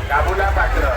काबुला पात्र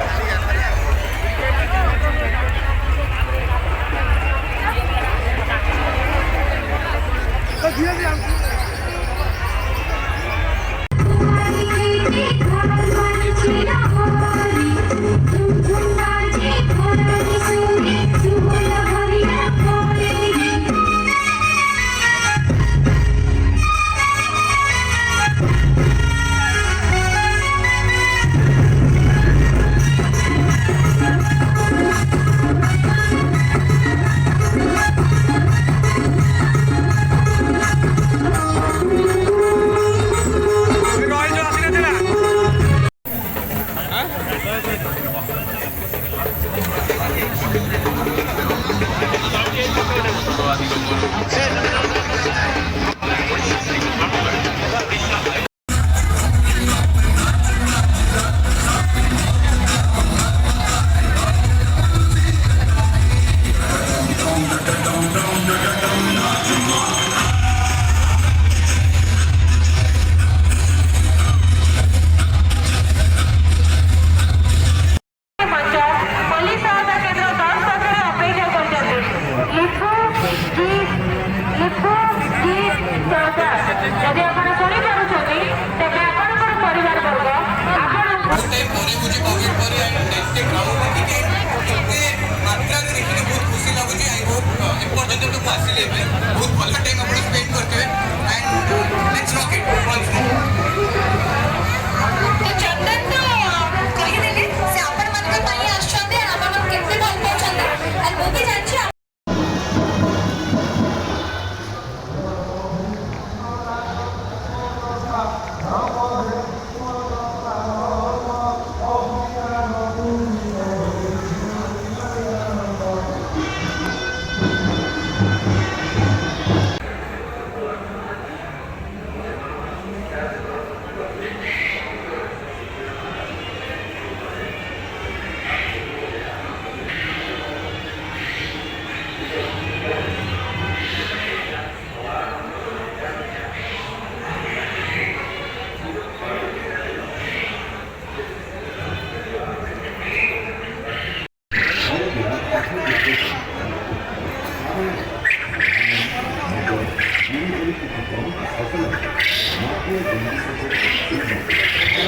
बहुत भल टाइम आप स्पेंड करते हैं and let's rock it once तो चंदन तो कहि देले से अपन मन के पई आछंदे अपन केते भल पछंदे और वो भी जानछि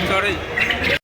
sorry